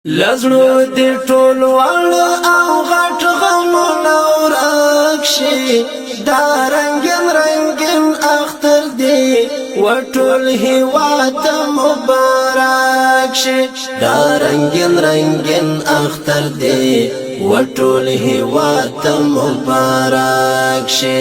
لزړو دې ټول واړه او غټ غمونه ورک شي دا رنگین رنگین اختر دی وټول هیواد مبارک شي دا رنگین رنگین اختر دی وټول هیواد مبارک شي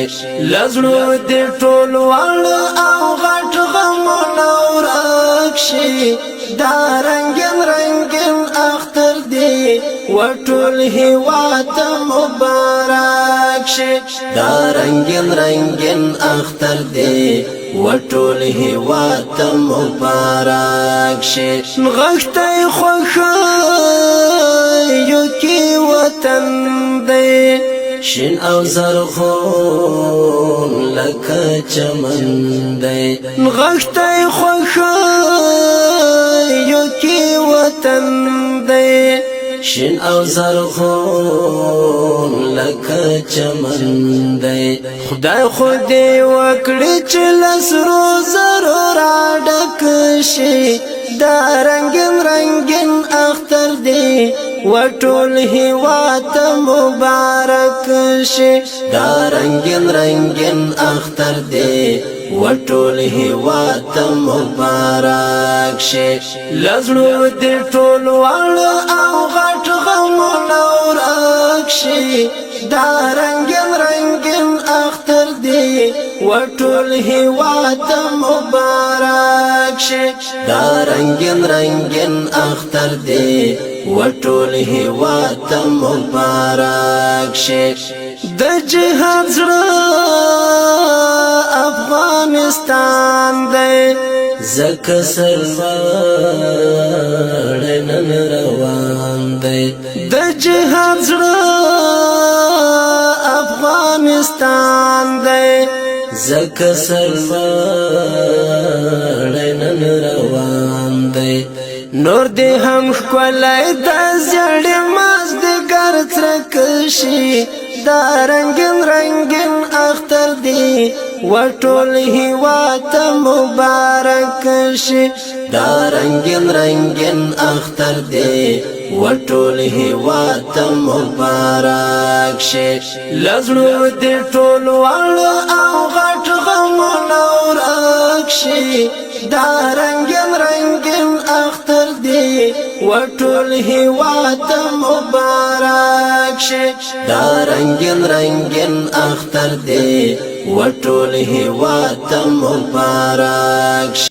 لزړو دې ټول واړه او غټ غمونه ورک شي دا رنگین رنگین اختر دی وټول هیواد مبارک شي دا رنگین رنگین اختر دی وټول هیواد مبارک شي غختای خوخایو کی وطن دی شین او زرغون لکه چمن دی غختای خوخایو کی وطن دی شین او زرغون لکه چمن دی خدای خودی وکړي چې لسرو زرو را ډک شي دا رنگین رنگین اختر دی وټول هیواد مبارک شي دا رنگین رنگین اختر دی وټول هیواد مبارک شي لزړو دې ټول واړه او غټ غمونه ورک شي دا رنگین رنگین اختر دی وټول هیواد مبارک شي دا رنگین رنگین اختر دی وټول هیواد مبارک شي د جهاد زړه افغانستان دی زکه سرور نن روان دی د جهاد زړه افغانستان دی زکه سرور نن روان دی نور دې هم ښکلی د زړې مازدیګر څرک شي دا رنگین رنگین اختر دی وټول هیواد مبارک شي دا رنگین رنگین اختر دی وټول هیواد مبارک شي لزړو دې ټول واړه او غټ غمونه ورک شي دا رنگین رنگین اختر دی وټول هیواد مبارک شي دا رنگین رنگین اختر دی وټول هیواد مبارک شي